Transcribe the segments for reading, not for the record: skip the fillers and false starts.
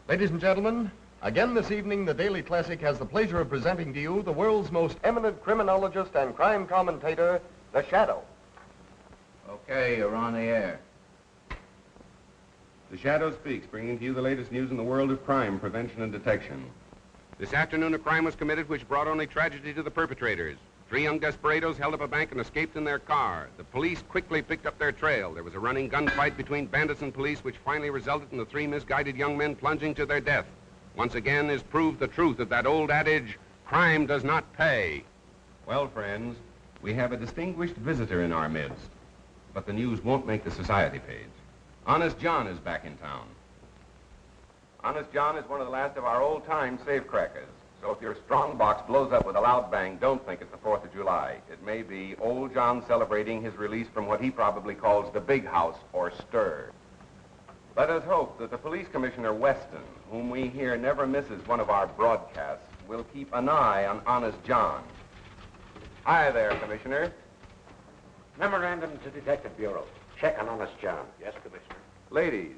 Ladies and gentlemen, again this evening, the Daily Classic has the pleasure of presenting to you the world's most eminent criminologist and crime commentator, The Shadow. Okay, you're on the air. The Shadow speaks, bringing to you the latest news in the world of crime, prevention, and detection. This afternoon, a crime was committed which brought only tragedy to the perpetrators. 3 young desperados held up a bank and escaped in their car. The police quickly picked up their trail. There was a running gunfight between bandits and police, which finally resulted in the 3 misguided young men plunging to their death. Once again is proved the truth of that old adage, crime does not pay. Well, friends, we have a distinguished visitor in our midst, but the news won't make the society page. Honest John is back in town. Honest John is one of the last of our old-time safecrackers. So if your strong box blows up with a loud bang, don't think it's the 4th of July. It may be old John celebrating his release from what he probably calls the big house or stir. Let us hope that the Police Commissioner Weston, whom we hear never misses one of our broadcasts, will keep an eye on Honest John. Hi there, Commissioner. Memorandum to Detective Bureau. Check on Honest John. Yes, Commissioner. Ladies,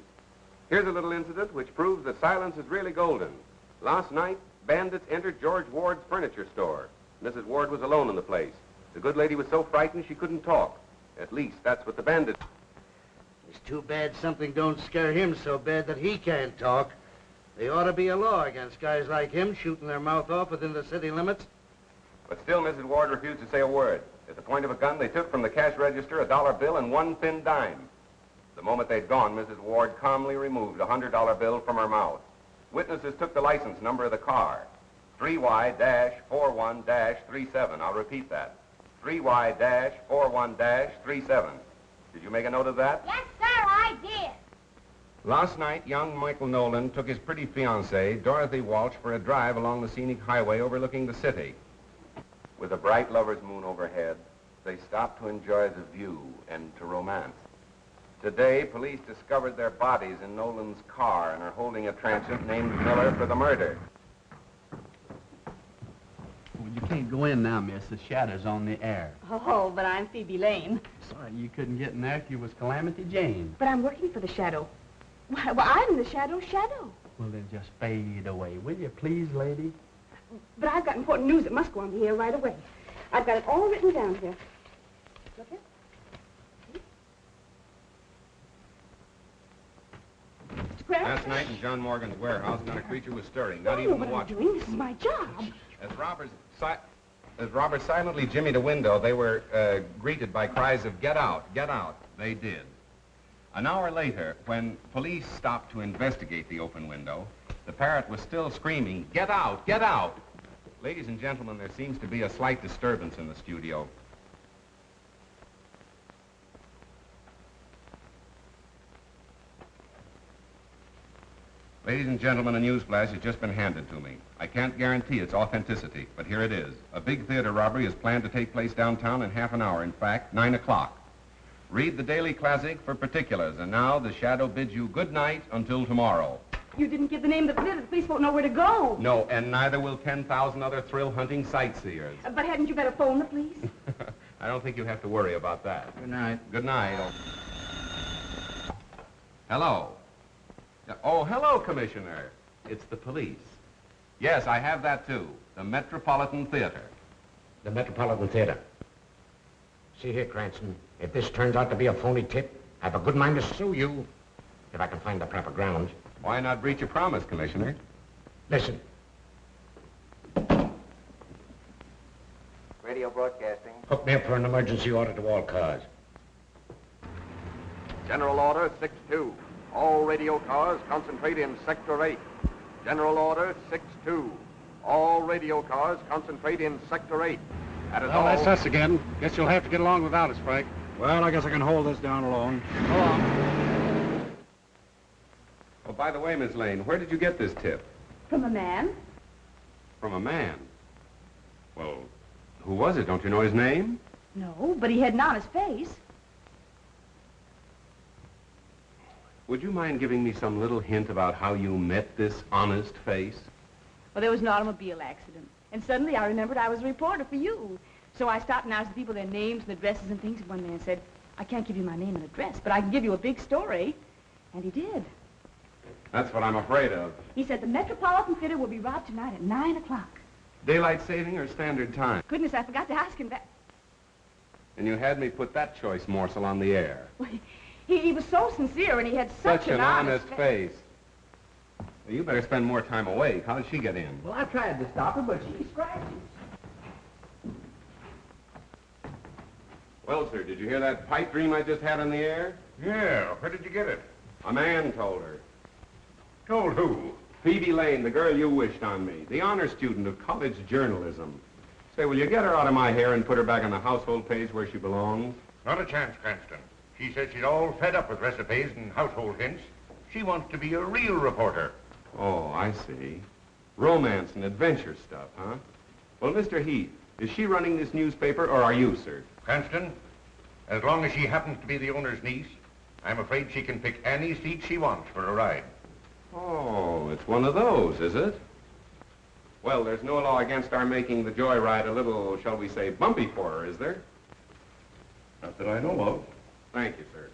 here's a little incident which proves that silence is really golden. Last night, bandits entered George Ward's furniture store. Mrs. Ward was alone in the place. The good lady was so frightened she couldn't talk. At least, that's what the bandits... It's too bad something don't scare him so bad that he can't talk. There ought to be a law against guys like him shooting their mouth off within the city limits. But still, Mrs. Ward refused to say a word. At the point of a gun, they took from the cash register a dollar bill and 1 thin dime. The moment they'd gone, Mrs. Ward calmly removed a $100 bill from her mouth. Witnesses took the license number of the car, 3Y-41-37. I'll repeat that, 3Y-41-37. Did you make a note of that? Yes, sir, I did. Last night, young Michael Nolan took his pretty fiancée, Dorothy Walsh, for a drive along the scenic highway overlooking the city. With a bright lover's moon overhead, they stopped to enjoy the view and to romance. Today, police discovered their bodies in Nolan's car and are holding a transient named Miller for the murder. Well, you can't go in now, miss. The Shadow's on the air. Oh, but I'm Phoebe Lane. Sorry you couldn't get in there if you was Calamity Jane. But I'm working for the Shadow. Well, I'm the Shadow. Well, then just fade away, will you, please, lady? But I've got important news that must go on the air right away. I've got it all written down here. Look here. Last night in John Morgan's warehouse, not a creature was stirring, not even the watchman. What I'm doing. This is my job. As robbers silently jimmied a window, they were greeted by cries of, "Get out, get out." They did. An hour later, when police stopped to investigate the open window, the parrot was still screaming, "Get out, get out." Ladies and gentlemen, there seems to be a slight disturbance in the studio. Ladies and gentlemen, a news flash has just been handed to me. I can't guarantee its authenticity, but here it is. A big theater robbery is planned to take place downtown in half an hour, in fact, 9 o'clock. Read the Daily Classic for particulars, and now the Shadow bids you good night until tomorrow. You didn't give the name of the theater. The police won't know where to go. No, and neither will 10,000 other thrill-hunting sightseers. But hadn't you better phone the police? I don't think you have to worry about that. Good night. Good night. Hello. Oh, hello, Commissioner. It's the police. Yes, I have that, too. The Metropolitan Theater. The Metropolitan Theater. See here, Cranston, if this turns out to be a phony tip, I have a good mind to sue you if I can find the proper grounds. Why not breach a promise, Commissioner? Listen. Radio broadcasting. Hook me up for an emergency order to all cars. General Order 6-2. All radio cars concentrate in Sector 8. General Order 6-2. All radio cars concentrate in Sector 8. That is all. Well, that's us again. Guess you'll have to get along without us, Frank. Well, I guess I can hold this down alone. Go on. Oh, by the way, Miss Lane, where did you get this tip? From a man. From a man. Well, who was it? Don't you know his name? No, but he had an honest face. Would you mind giving me some little hint about how you met this honest face? Well, there was an automobile accident. And suddenly I remembered I was a reporter for you. So I stopped and asked the people their names and addresses and things. And one man said, "I can't give you my name and address, but I can give you a big story." And he did. That's what I'm afraid of. He said the Metropolitan Theater will be robbed tonight at 9 o'clock. Daylight saving or standard time? Goodness, I forgot to ask him that. And you had me put that choice morsel on the air. Well, he was so sincere, and he had such an honest face. Well, you better spend more time awake. How did she get in? Well, I tried to stop her, but she scratches. Well, sir, did you hear that pipe dream I just had on the air? Yeah, where did you get it? A man told her. Told who? Phoebe Lane, the girl you wished on me, the honor student of college journalism. Say, will you get her out of my hair and put her back on the household page where she belongs? Not a chance, Cranston. She said she's all fed up with recipes and household hints. She wants to be a real reporter. Oh, I see. Romance and adventure stuff, huh? Well, Mr. Heath, is she running this newspaper, or are you, sir? Cranston, as long as she happens to be the owner's niece, I'm afraid she can pick any seat she wants for a ride. Oh, it's one of those, is it? Well, there's no law against our making the joyride a little, shall we say, bumpy for her, is there? Not that I know of. Thank you, sir.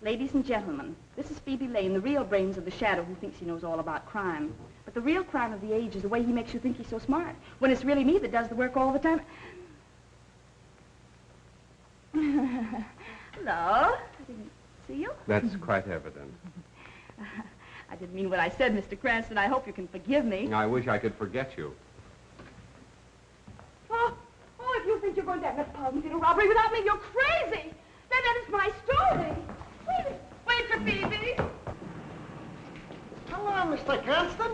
Ladies and gentlemen, this is Phoebe Lane, the real brains of the shadow who thinks he knows all about crime. But the real crime of the age is the way he makes you think he's so smart, when it's really me that does the work all the time. Hello. I didn't see you. That's quite evident. I didn't mean what I said, Mr. Cranston. I hope you can forgive me. I wish I could forget you. Oh, if you think you're going to that Metropolitan Theater robbery without me, you're crazy. That is my story. Wait for Phoebe. Hello, Mr. Cranston.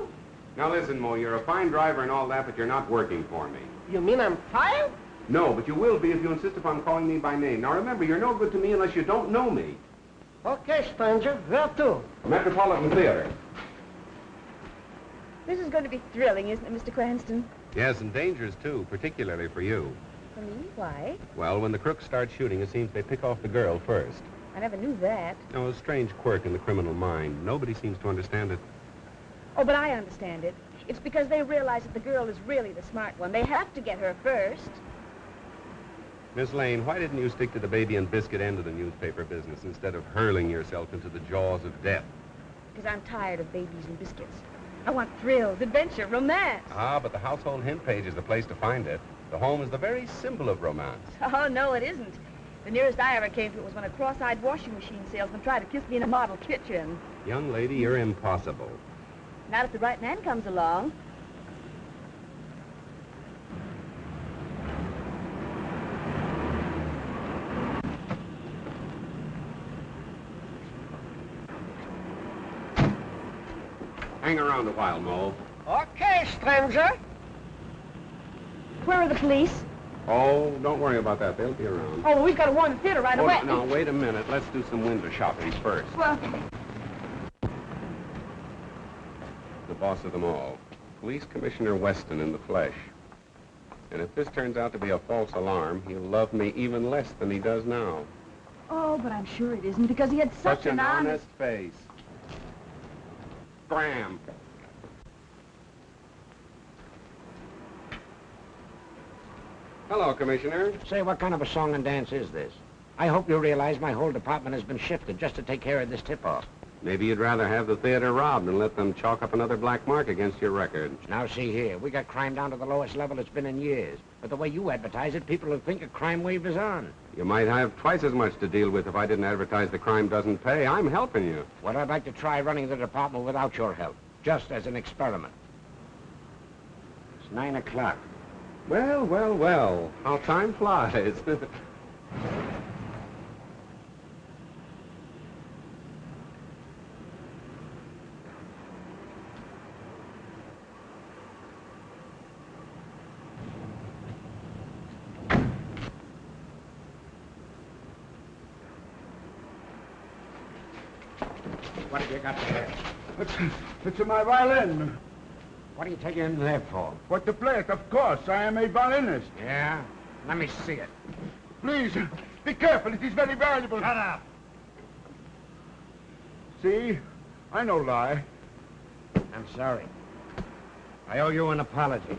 Now listen, Mo, you're a fine driver and all that, but you're not working for me. You mean I'm fired? No, but you will be if you insist upon calling me by name. Now remember, you're no good to me unless you don't know me. Okay, stranger. Where to? Metropolitan Theater. This is going to be thrilling, isn't it, Mr. Cranston? Yes, and dangerous, too, particularly for you. For me? Why? Well, when the crooks start shooting, it seems they pick off the girl first. I never knew that. Oh, a strange quirk in the criminal mind. Nobody seems to understand it. Oh, but I understand it. It's because they realize that the girl is really the smart one. They have to get her first. Miss Lane, why didn't you stick to the baby and biscuit end of the newspaper business instead of hurling yourself into the jaws of death? Because I'm tired of babies and biscuits. I want thrills, adventure, romance. Ah, but the household hint page is the place to find it. The home is the very symbol of romance. Oh, no, it isn't. The nearest I ever came to it was when a cross-eyed washing machine salesman tried to kiss me in a model kitchen. Young lady, you're impossible. Not if the right man comes along. Hang around a while, Mo. Okay, stranger. Where are the police? Oh, don't worry about that. They'll be around. Oh, well, we've got to warn the theater right away. No, wait a minute. Let's do some window shopping first. Well, The boss of them all. Police Commissioner Weston in the flesh. And if this turns out to be a false alarm, he'll love me even less than he does now. oh, but I'm sure it isn't because he had such Such an honest face. Scram. Hello, Commissioner. Say, what kind of a song and dance is this? I hope you realize my whole department has been shifted just to take care of this tip-off. Maybe you'd rather have the theater robbed than let them chalk up another black mark against your record. Now, see here, we got crime down to the lowest level it's been in years. But the way you advertise it, people will think a crime wave is on. You might have twice as much to deal with if I didn't advertise the crime doesn't pay. I'm helping you. Well, I'd like to try running the department without your help, just as an experiment. It's 9 o'clock. Well, well, well. How time flies. What have you got there? It's my violin. What are you taking in there for? What to play it, of course. I am a violinist. Yeah? Let me see it. Please, be careful. It is very valuable. Shut up. See? I no lie. I'm sorry. I owe you an apology.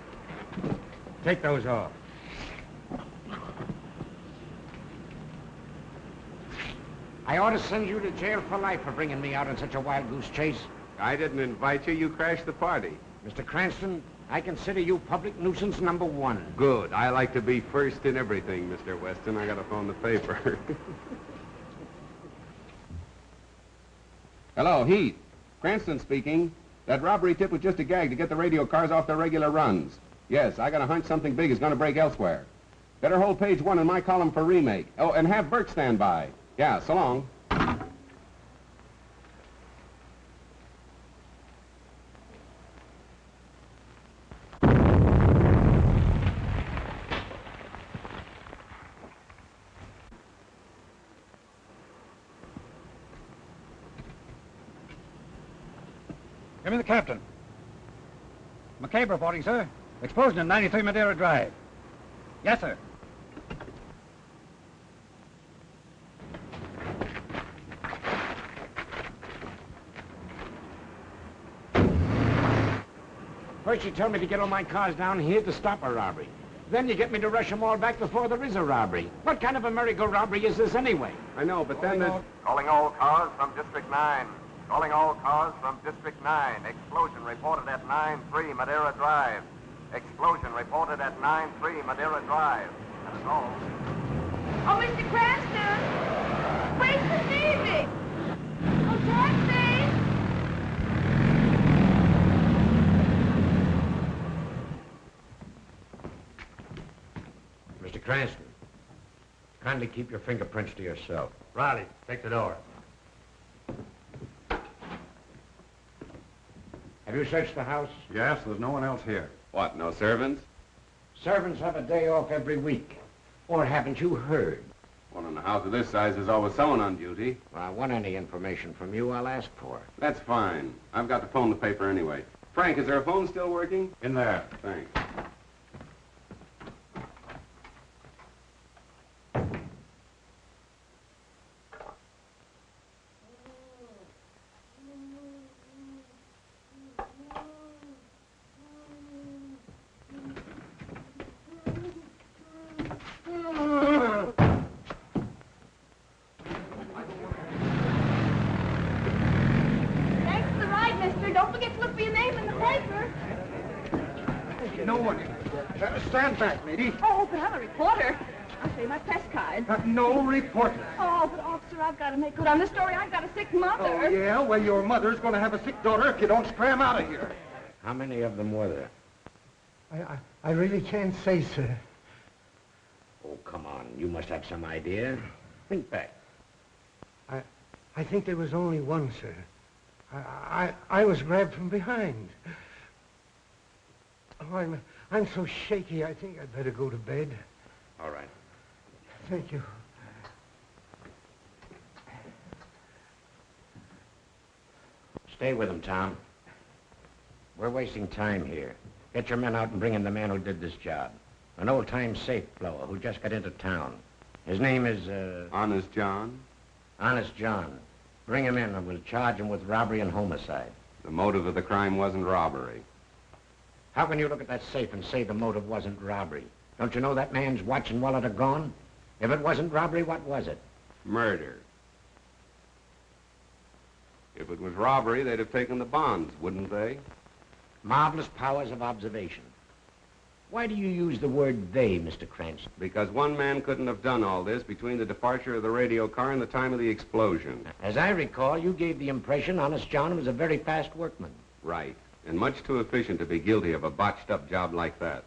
Take those off. I ought to send you to jail for life for bringing me out on such a wild goose chase. I didn't invite you. You crashed the party. Mr. Cranston, I consider you public nuisance number 1. Good. I like to be first in everything, Mr. Weston. I gotta phone the paper. Hello, Heath. Cranston speaking. That robbery tip was just a gag to get the radio cars off their regular runs. Yes, I got a hunch something big is gonna break elsewhere. Better hold page 1 in my column for remake. Oh, and have Burke stand by. Yeah, so long. Give me the captain. McCabe reporting, sir. Explosion in 93 Madeira Drive. Yes, sir. First you tell me to get all my cars down here to stop a robbery. Then you get me to rush them all back before there is a robbery. What kind of a merry-go robbery is this anyway? I know, but then there's... Calling all cars from District 9. Calling all cars from District 9. Explosion reported at 9-3 Madeira Drive. Explosion reported at 9-3 Madeira Drive. That is all. Oh, Mr. Cranston! Wait for Phoebe! Oh, taxi! Mr. Cranston, kindly keep your fingerprints to yourself. Riley, take the door. Have you searched the house? Yes, there's no one else here. What, no servants? Servants have a day off every week. Or haven't you heard? Well, in a house of this size, there's always someone on duty. When I want any information from you, I'll ask for it. That's fine. I've got to phone the paper anyway. Frank, is there a phone still working? In there. Thanks. Thanks for the ride, mister. Don't forget to look for your name in the paper. No one. Stand back, lady. Oh, but I'm a reporter. I'll show you my press card. No reporter. Oh, but officer, I've got to make good on this story. I've got a sick mother. Oh, yeah? Well, your mother's going to have a sick daughter if you don't scram out of here. How many of them were there? I really can't say, sir. Oh, come on. You must have some idea. Think back. I think there was only one, sir. I was grabbed from behind. Oh, I'm so shaky, I think I'd better go to bed. All right. Thank you. Stay with him, Tom. We're wasting time here. Get your men out and bring in the man who did this job. An old-time safe blower who just got into town. His name is, Honest John? Honest John. Bring him in and we'll charge him with robbery and homicide. The motive of the crime wasn't robbery. How can you look at that safe and say the motive wasn't robbery? Don't you know that man's watching wallet are gone? If it wasn't robbery, what was it? Murder. If it was robbery, they'd have taken the bonds, wouldn't they? Marvelous powers of observation. Why do you use the word they, Mr. Cranston? Because one man couldn't have done all this between the departure of the radio car and the time of the explosion. As I recall, you gave the impression Honest John was a very fast workman. Right. And much too efficient to be guilty of a botched-up job like that.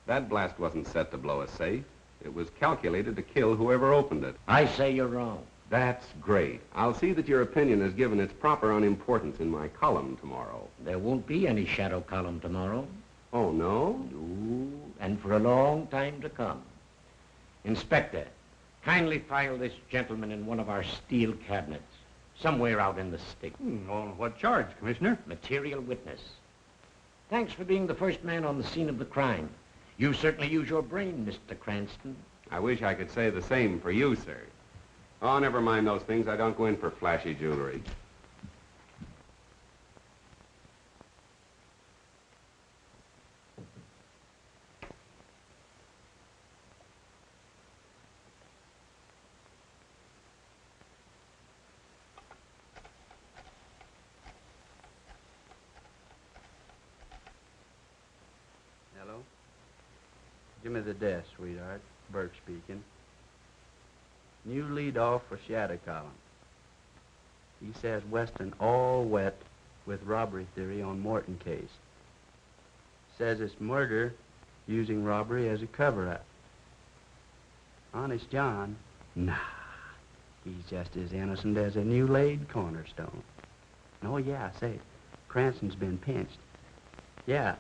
That blast wasn't set to blow a safe. It was calculated to kill whoever opened it. I say you're wrong. That's great. I'll see that your opinion is given its proper unimportance in my column tomorrow. There won't be any shadow column tomorrow. Oh, no? No, and for a long time to come. Inspector, kindly file this gentleman in one of our steel cabinets, somewhere out in the stick. On what charge, Commissioner? Material witness. Thanks for being the first man on the scene of the crime. You certainly use your brain, Mr. Cranston. I wish I could say the same for you, sir. Oh, never mind those things. I don't go in for flashy jewelry. me the desk, sweetheart. Burke speaking. New lead off for Shadow column. He says Weston all wet with robbery theory on Morton case. Says it's murder using robbery as a cover-up. Honest John? Nah. He's just as innocent as a new laid cornerstone. Oh, yeah, say, Cranston's been pinched. Yeah,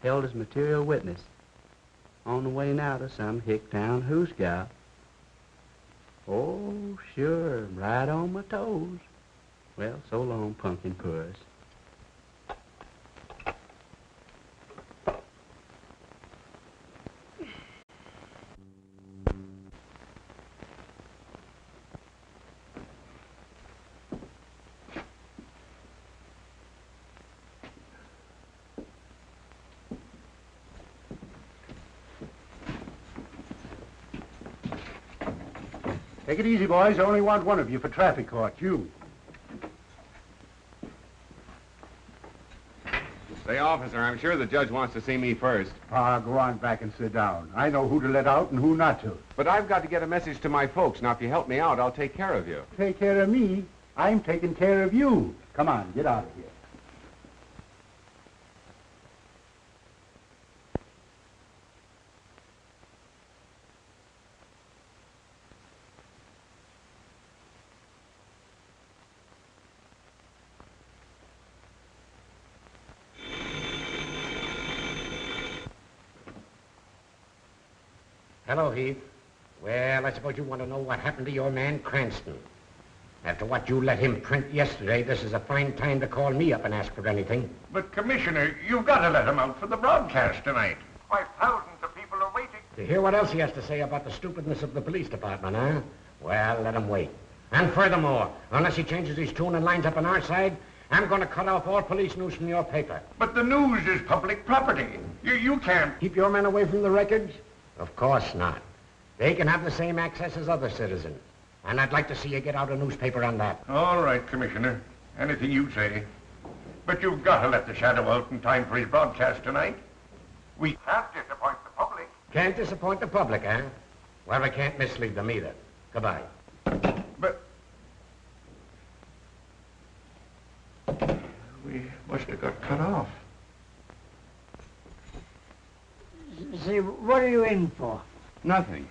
held as material witness. On the way now to some hick-town hoosgow. Oh, sure, right on my toes. Well, so long, pumpkin puss. Take it easy, boys. I only want one of you for traffic court. You. Say, officer, I'm sure the judge wants to see me first. Ah, go on back and sit down. I know who to let out and who not to. But I've got to get a message to my folks. Now, if you help me out, I'll take care of you. Take care of me? I'm taking care of you. Come on, get out of here. Hello, Heath. Well, I suppose you want to know what happened to your man, Cranston. After what you let him print yesterday, this is a fine time to call me up and ask for anything. But, Commissioner, you've got to let him out for the broadcast tonight. Why, thousands of people are waiting. To hear what else he has to say about the stupidness of the police department, huh? Well, let him wait. And furthermore, unless he changes his tune and lines up on our side, I'm going to cut off all police news from your paper. But the news is public property. You can't. Keep your men away from the records? Of course not. They can have the same access as other citizens. And I'd like to see you get out a newspaper on that. All right, Commissioner. Anything you say. But you've got to let the Shadow out in time for his broadcast tonight. We can't disappoint the public. Can't disappoint the public, huh? Well, we can't mislead them either. Goodbye. But we must have got cut off. Say, what are you in for? Nothing.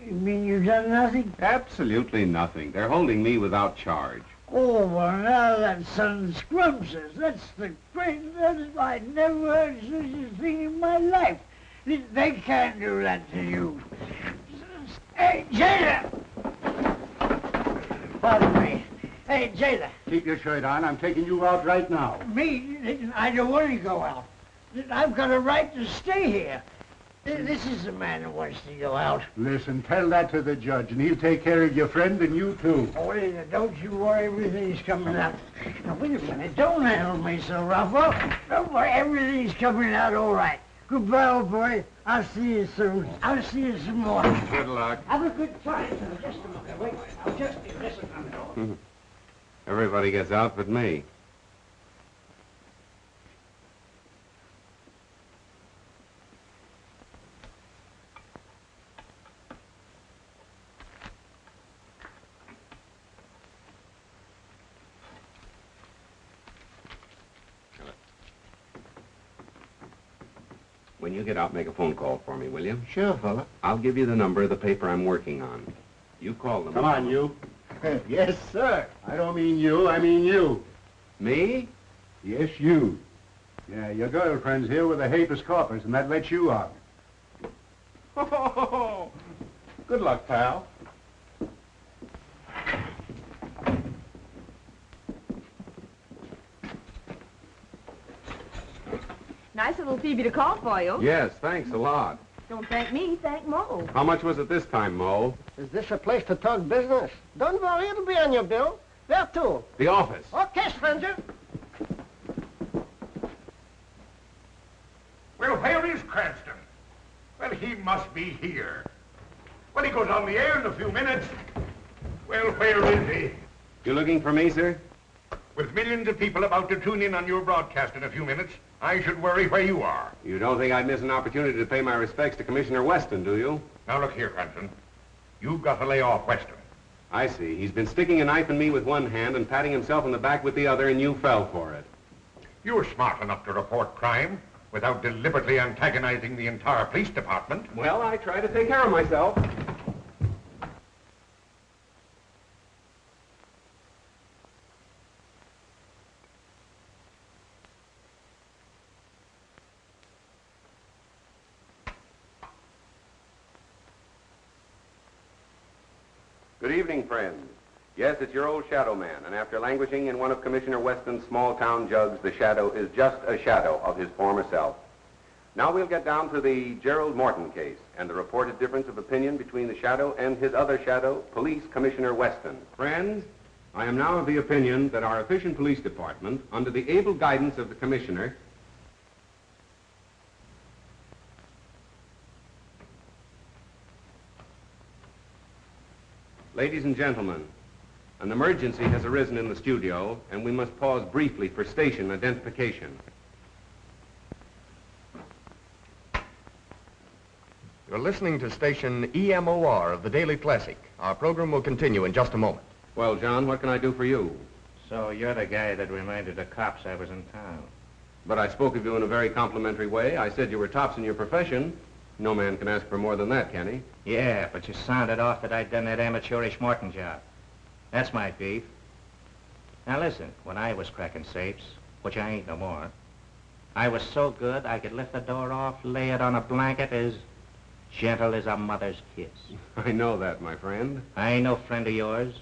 You mean you've done nothing? Absolutely nothing. They're holding me without charge. Oh, well, now that son scrumptious. That's the greatest. I never heard such a thing in my life. They can't do that to you. Hey, jailer! Pardon me. Hey, jailer. Keep your shirt on. I'm taking you out right now. Me? I don't want to go out. I've got a right to stay here. This is the man who wants to go out. Listen, tell that to the judge, and he'll take care of your friend and you, too. Oh, don't you worry. Everything's coming out. Now, wait a minute. Don't handle me so rough. Oh, don't worry. Everything's coming out all right. Goodbye, old boy. I'll see you soon. I'll see you some more. Good luck. Have a good time. Now, just a minute. Wait. I'll just be listening. Everybody gets out but me. When you get out, make a phone call for me, will you? Sure, fella. I'll give you the number of the paper I'm working on. You call them. Come on, you. Yes, sir. I don't mean you, I mean you. Me? Yes, you. Yeah, your girlfriend's here with a habeas corpus, and that lets you out. Good luck, pal. Nice little Phoebe to call for you. Yes, thanks a lot. Don't thank me, thank Mo. How much was it this time, Mo? Is this a place to talk business? Don't worry, it'll be on your bill. Where to? The office. Okay, stranger. Well, where is Cranston? Well, he must be here. Well, he goes on the air in a few minutes. Well, where is he? You looking for me, sir? With millions of people about to tune in on your broadcast in a few minutes, I should worry where you are. You don't think I'd miss an opportunity to pay my respects to Commissioner Weston, do you? Now look here, Cranston. You've got to lay off Weston. I see. He's been sticking a knife in me with one hand and patting himself on the back with the other, and you fell for it. You're smart enough to report crime without deliberately antagonizing the entire police department. Well, I try to take care of myself. Good evening, friends. Yes, it's your old Shadow Man, and after languishing in one of Commissioner Weston's small-town jugs, the Shadow is just a shadow of his former self. Now we'll get down to the Gerald Morton case and the reported difference of opinion between the Shadow and his other Shadow, Police Commissioner Weston. Friends, I am now of the opinion that our efficient police department, under the able guidance of the Commissioner, Ladies and gentlemen, an emergency has arisen in the studio, and we must pause briefly for station identification. You're listening to station EMOR of the Daily Classic. Our program will continue in just a moment. Well, John, what can I do for you? So you're the guy that reminded the cops I was in town. But I spoke of you in a very complimentary way. I said you were tops in your profession. No man can ask for more than that, can he? Yeah, but you sounded off that I'd done that amateurish Morton job. That's my beef. Now listen, when I was cracking safes, which I ain't no more, I was so good I could lift the door off, lay it on a blanket as gentle as a mother's kiss. I know that, my friend. I ain't no friend of yours.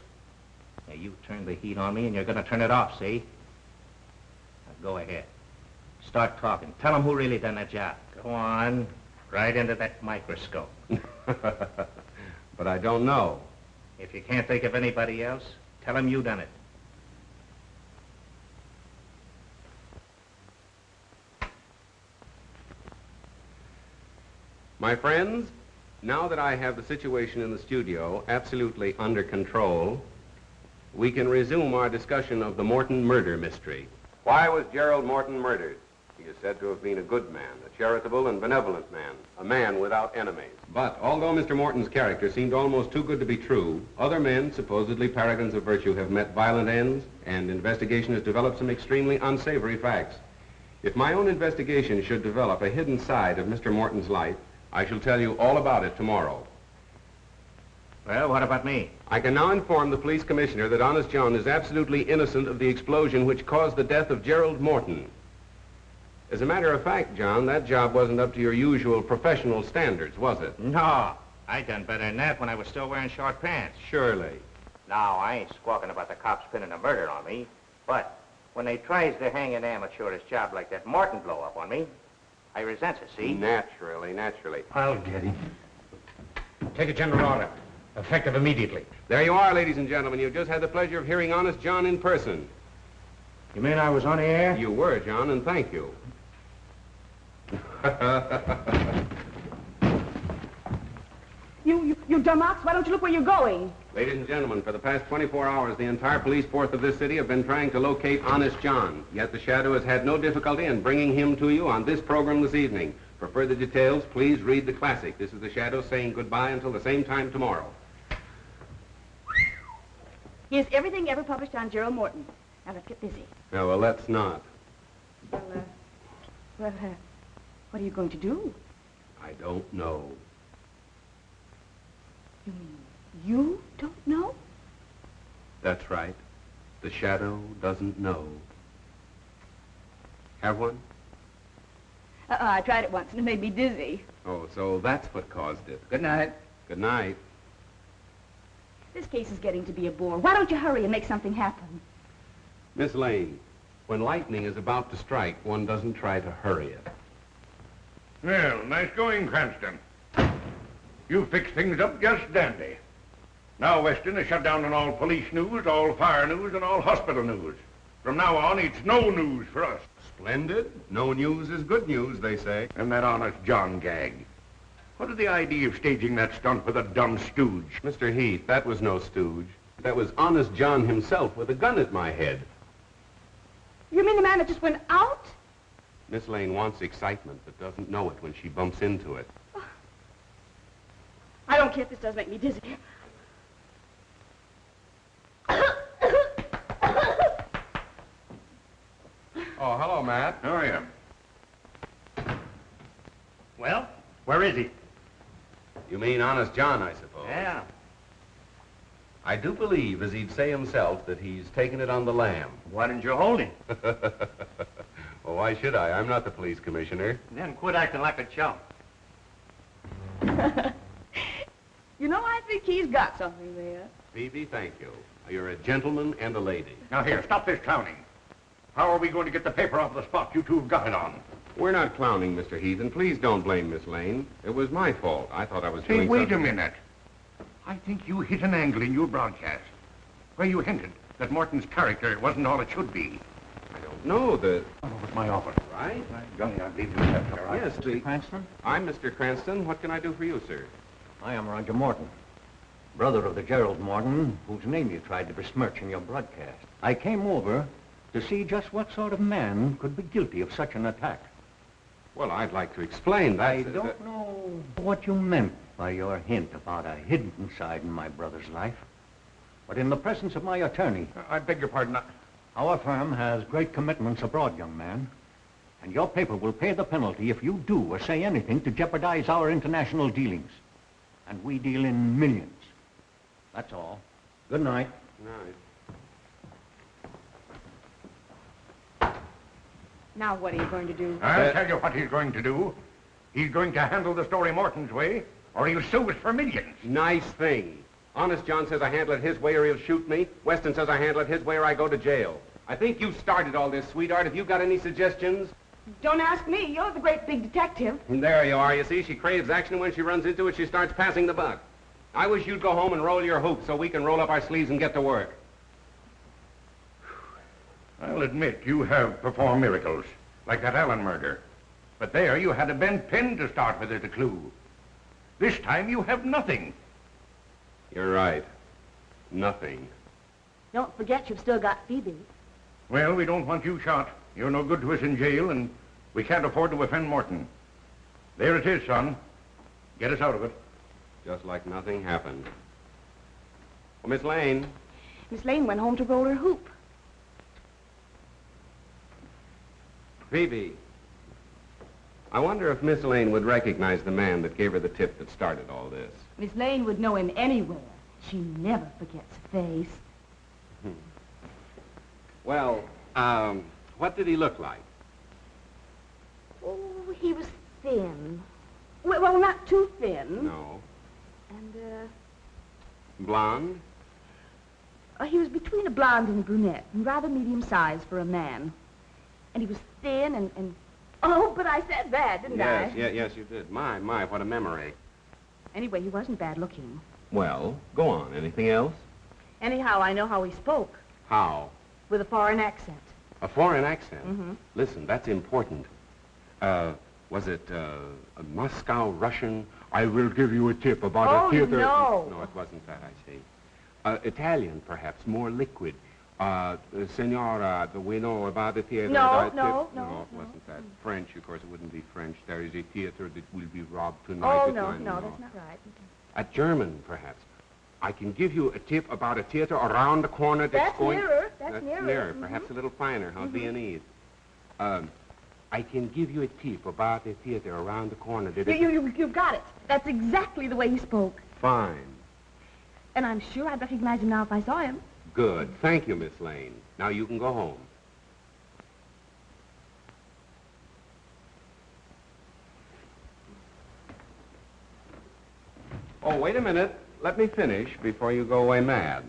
Now, you turned the heat on me and you're gonna turn it off, see? Now go ahead. Start talking. Tell them who really done that job. Go on. Right into that microscope. But I don't know. If you can't think of anybody else, tell them you done it. My friends, now that I have the situation in the studio absolutely under control, we can resume our discussion of the Morton murder mystery. Why was Gerald Morton murdered? He is said to have been a good man, a charitable and benevolent man, a man without enemies. But although Mr. Morton's character seemed almost too good to be true, other men, supposedly paragons of virtue, have met violent ends, and investigation has developed some extremely unsavory facts. If my own investigation should develop a hidden side of Mr. Morton's life, I shall tell you all about it tomorrow. Well, what about me? I can now inform the police commissioner that Honest John is absolutely innocent of the explosion which caused the death of Gerald Morton. As a matter of fact, John, that job wasn't up to your usual professional standards, was it? No. I done better than that when I was still wearing short pants. Surely. Now, I ain't squawking about the cops pinning a murder on me, but when they tries to hang an amateurish job like that Morton blow up on me, I resents it, see? Naturally. I'll get him. Take a general order. Effective immediately. There you are, ladies and gentlemen. You've just had the pleasure of hearing Honest John in person. You mean I was on the air? You were, John, and thank you. You dumb ox, why don't you look where you're going? Ladies and gentlemen, for the past 24 hours, the entire police force of this city have been trying to locate Honest John. Yet the Shadow has had no difficulty in bringing him to you on this program this evening. For further details, please read the classic. This is the Shadow saying goodbye until the same time tomorrow. Here's everything ever published on Gerald Morton. Now let's get busy. No, well, let's not. What are you going to do? I don't know. You mean you don't know? That's right. The Shadow doesn't know. Have one? I tried it once and it made me dizzy. Oh, so that's what caused it. Good night. Good night. This case is getting to be a bore. Why don't you hurry and make something happen? Miss Lane, when lightning is about to strike, one doesn't try to hurry it. Well, nice going, Cranston. You fixed things up just dandy. Now Weston is shut down on all police news, all fire news, and all hospital news. From now on, it's no news for us. Splendid. No news is good news, they say. And that Honest John gag. What is the idea of staging that stunt with a dumb stooge? Mr. Heath, that was no stooge. That was Honest John himself with a gun at my head. You mean the man that just went out? Miss Lane wants excitement, but doesn't know it when she bumps into it. I don't care if this does make me dizzy. Oh, hello, Matt. How are you? Well, where is he? You mean Honest John, I suppose? Yeah. I do believe, as he'd say himself, that he's taken it on the lam. Why didn't you hold him? Well, why should I? I'm not the police commissioner. Then quit acting like a chump. You know, I think he's got something there. Phoebe, thank you. You're a gentleman and a lady. Now here, stop this clowning. How are we going to get the paper off the spot you two have got it on? We're not clowning, Mr. Heathen. Please don't blame Miss Lane. It was my fault. I thought I was Say, doing wait something... a minute. I think you hit an angle in your broadcast where you hinted that Morton's character wasn't all it should be. I don't know that... Over at my office. Right? Johnny, I believe you have to, right? Yes, Mr. Cranston? I'm Mr. Cranston. What can I do for you, sir? I am Roger Morton, brother of the Gerald Morton, whose name you tried to besmirch in your broadcast. I came over to see just what sort of man could be guilty of such an attack. Well, I'd like to explain that. I don't know what you meant by your hint about a hidden side in my brother's life. But in the presence of my attorney... I beg your pardon. Our firm has great commitments abroad, young man. And your paper will pay the penalty if you do or say anything to jeopardize our international dealings. And we deal in millions. That's all. Good night. Night. Now what are you going to do? I'll tell you what he's going to do. He's going to handle the story Morton's way, or he'll sue us for millions. Nice thing. Honest John says I handle it his way or he'll shoot me. Weston says I handle it his way or I go to jail. I think you started all this, sweetheart. Have you got any suggestions? Don't ask me. You're the great big detective. There you are. You see, she craves action, and when she runs into it, she starts passing the buck. I wish you'd go home and roll your hoop so we can roll up our sleeves and get to work. I'll admit you have performed miracles, like that Allen murder. But there you had a bent pin to start with as a clue. This time you have nothing. You're right. Nothing. Don't forget you've still got Phoebe. Well, we don't want you shot. You're no good to us in jail, and we can't afford to offend Morton. There it is, son. Get us out of it. Just like nothing happened. Well, Miss Lane. Miss Lane went home to roll her hoop. Phoebe. I wonder if Miss Lane would recognize the man that gave her the tip that started all this. Miss Lane would know him anywhere. She never forgets a face. Well, what did he look like? Oh, he was thin. Well, not too thin. No. And, Blonde? he was between a blonde and a brunette, and rather medium-sized for a man. And he was thin and... Oh, but I said that, didn't I? Yes, you did. My, what a memory. Anyway, he wasn't bad-looking. Well, go on. Anything else? Anyhow, I know how he spoke. How? With a foreign accent. A foreign accent? Mm-hmm. Listen, that's important. Was it a Moscow Russian? I will give you a tip about a theater... No. No, it wasn't that, I see. Italian, perhaps, more liquid. Senora, we know about the theater... No, it wasn't that. French, of course, it wouldn't be French. There is a theater that will be robbed tonight. Oh, no, that's not right. German, perhaps. I can give you a tip about a theater around the corner that's going... That's nearer. Perhaps a little finer, how Viennese. I can give you a tip about a theater around the corner that... You've got it. That's exactly the way he spoke. Fine. And I'm sure I'd recognize him now if I saw him. Good. Thank you, Miss Lane. Now you can go home. Oh, wait a minute. Let me finish before you go away mad.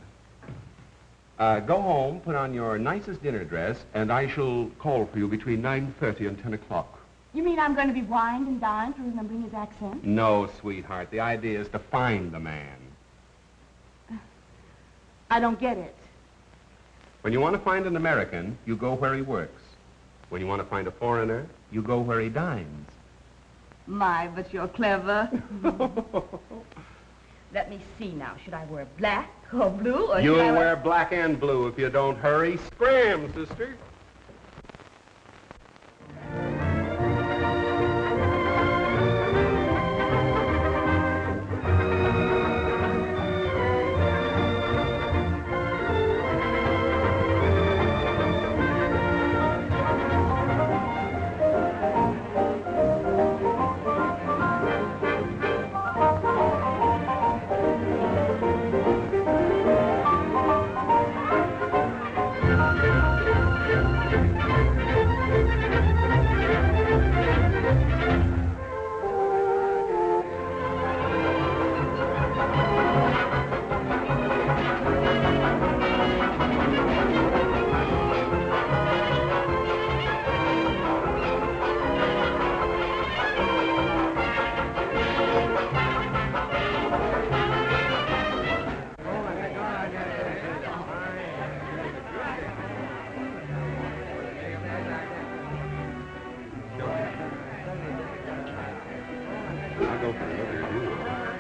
Go home, put on your nicest dinner dress, and I shall call for you between 9:30 and 10 o'clock. You mean I'm going to be wined and dined for remembering his accent? No, sweetheart. The idea is to find the man. I don't get it. When you want to find an American, you go where he works. When you want to find a foreigner, you go where he dines. My, but you're clever. Let me see now. Should I wear black or blue, or You'll should I wear black and blue if you don't hurry. Scram, sister.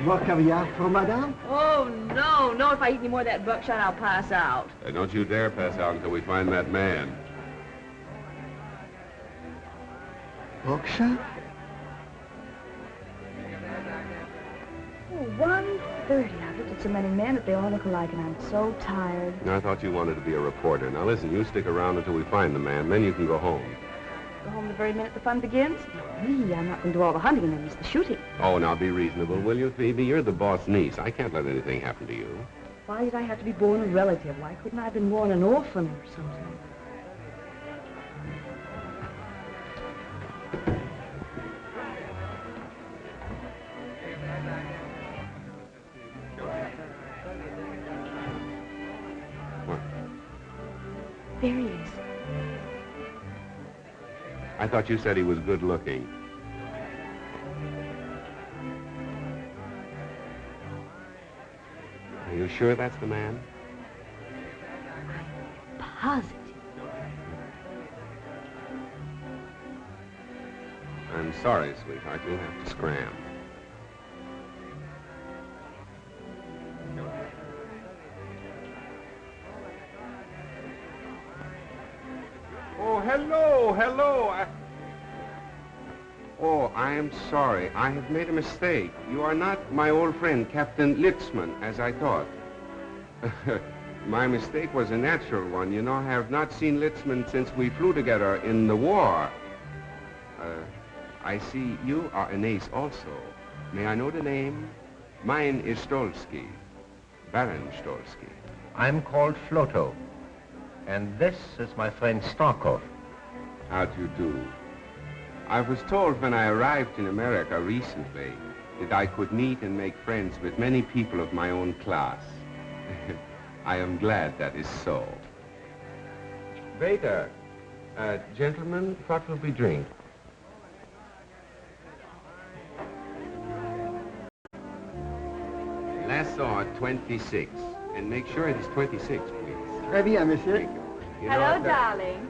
More caviar for madame? Oh, no, no. If I eat any more of that buckshot, I'll pass out. Don't you dare pass out until we find that man. Buckshot? Oh, 1:30. I've looked at so many men that they all look alike, and I'm so tired. I thought you wanted to be a reporter. Now listen, you stick around until we find the man, then you can go home. Go home the very minute the fun begins? Not me. I'm not going to do all the hunting and then miss the shooting. Oh, now be reasonable, will you, Phoebe? You're the boss niece. I can't let anything happen to you. Why did I have to be born a relative? Why couldn't I have been born an orphan or something? What? There he is. I thought you said he was good looking. Are you sure that's the man? Positive. I'm sorry, sweetheart. You'll have to scram. Oh, hello. Oh, I am sorry. I have made a mistake. You are not my old friend, Captain Litzman, as I thought. My mistake was a natural one. You know, I have not seen Litzman since we flew together in the war. I see you are an ace also. May I know the name? Mine is Stolsky, Baron Stolsky. I'm called Floto, and this is my friend Starkov. How do you do? I was told when I arrived in America recently that I could meet and make friends with many people of my own class. I am glad that is so. Waiter, gentlemen, what will we drink? Lasso 26, and make sure it is 26, please. Très bien, monsieur. You Hello, know, darling.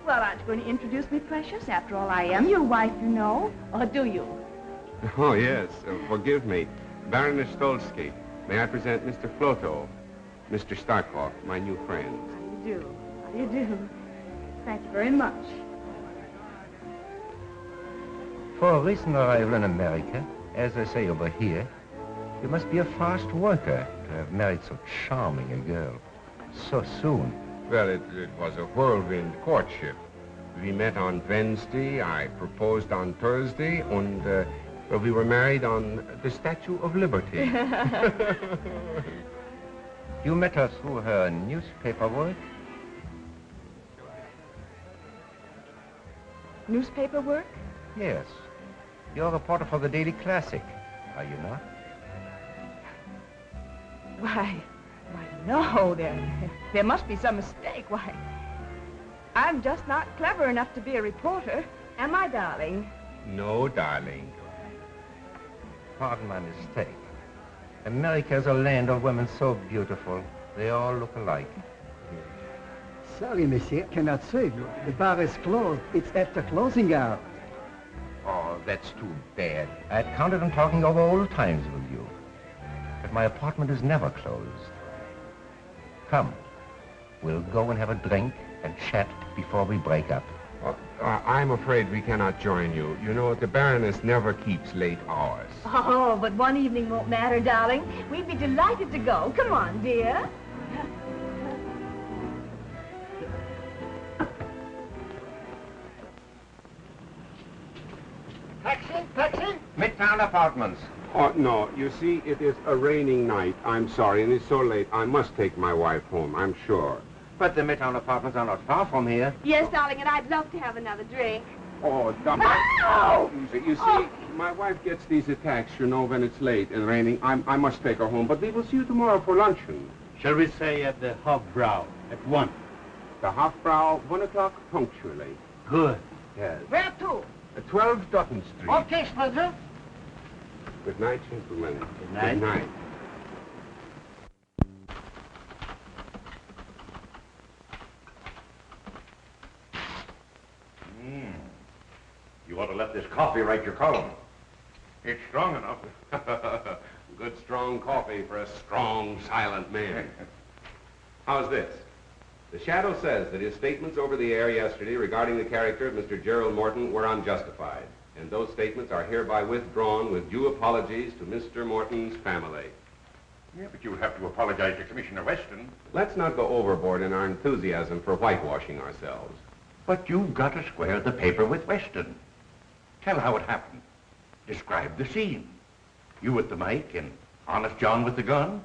Well, aren't you going to introduce me, precious? After all, I am your wife, you know. Or do you? Oh, yes. Forgive me. Baroness Stolsky. May I present Mr. Floto, Mr. Starkov, my new friend. How do you do? How do you do? Thank you very much. For a recent arrival in America, as they say over here, you must be a fast worker to have married so charming a girl so soon. Well, it was a whirlwind courtship. We met on Wednesday, I proposed on Thursday, and well, we were married on the Statue of Liberty. You met her through her newspaper work? Newspaper work? Yes. You're a reporter for the Daily Classic, are you not? Why, no, there must be some mistake. Why, I'm just not clever enough to be a reporter, am I, darling? No, darling. Pardon my mistake. America is a land of women so beautiful. They all look alike. Sorry, monsieur, cannot serve you. The bar is closed. It's after closing hour. Oh, that's too bad. I had counted on talking over old times with you. But my apartment is never closed. Come, we'll go and have a drink and chat before we break up. I'm afraid we cannot join you. You know, the Baroness never keeps late hours. Oh, but one evening won't matter, darling. We'd be delighted to go. Come on, dear. Taxi? Midtown Apartments. Oh, no. You see, it is a raining night. I'm sorry, and it's so late. I must take my wife home, I'm sure. But the Midtown Apartments are not far from here. Yes, darling, and I'd love to have another drink. Oh, Ow! You see, my wife gets these attacks, you know, when it's late and raining. I must take her home, but we will see you tomorrow for luncheon. Shall we say at the Hofbrau at 1? The Hofbrau, 1 o'clock punctually. Good. Yes. Where to? 12 Dutton Street. Okay, Splinter. Good night, gentlemen. Good night. Good night. You ought to let this coffee write your column. It's strong enough. Good strong coffee for a strong, silent man. How's this? The Shadow says that his statements over the air yesterday regarding the character of Mr. Gerald Morton were unjustified, and those statements are hereby withdrawn with due apologies to Mr. Morton's family. Yeah, but you'll have to apologize to Commissioner Weston. Let's not go overboard in our enthusiasm for whitewashing ourselves. But you've got to square the paper with Weston. Tell how it happened. Describe the scene. You with the mic and Honest John with the gun.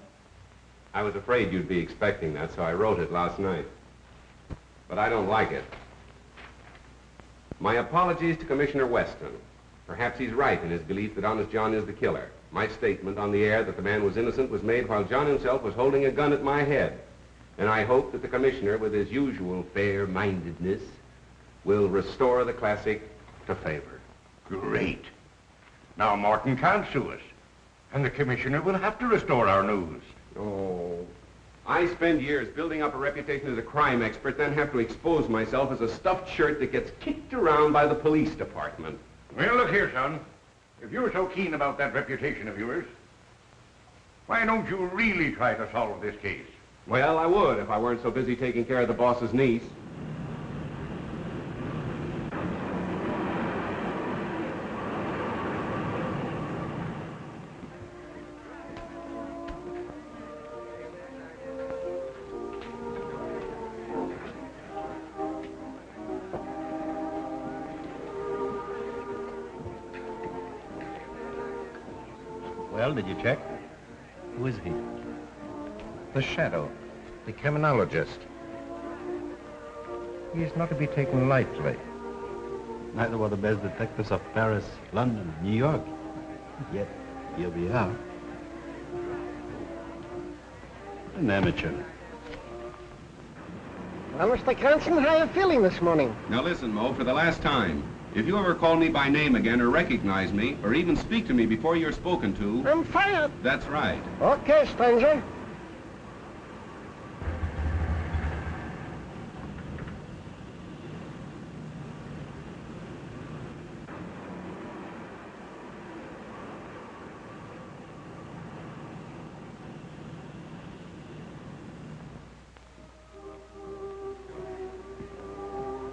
I was afraid you'd be expecting that, so I wrote it last night. But I don't like it. My apologies to Commissioner Weston. Perhaps he's right in his belief that Honest John is the killer. My statement on the air that the man was innocent was made while John himself was holding a gun at my head. And I hope that the Commissioner, with his usual fair-mindedness, will restore the classic to favor. Great. Now Morton can't sue us. And the Commissioner will have to restore our news. Oh, I spend years building up a reputation as a crime expert, then have to expose myself as a stuffed shirt that gets kicked around by the police department. Well, look here, son. If you're so keen about that reputation of yours, why don't you really try to solve this case? Well, I would if I weren't so busy taking care of the boss's niece. Well, did you check? Who is he? The Shadow, the criminologist. He is not to be taken lightly. Neither were the best detectives of Paris, London, New York. Yet, here we are. An amateur. Well, Mr. Cranston, how are you feeling this morning? Now listen, Mo, for the last time. If you ever call me by name again or recognize me or even speak to me before you're spoken to... I'm fired. That's right. Okay, stranger.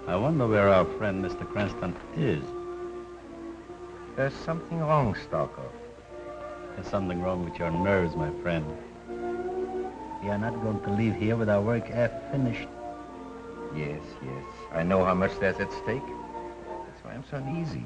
I wonder where our friend Mr. Cranston is. There's something wrong, Stalker. There's something wrong with your nerves, my friend. We are not going to leave here with our work half finished. Yes, yes. I know how much there's at stake. That's why I'm so uneasy.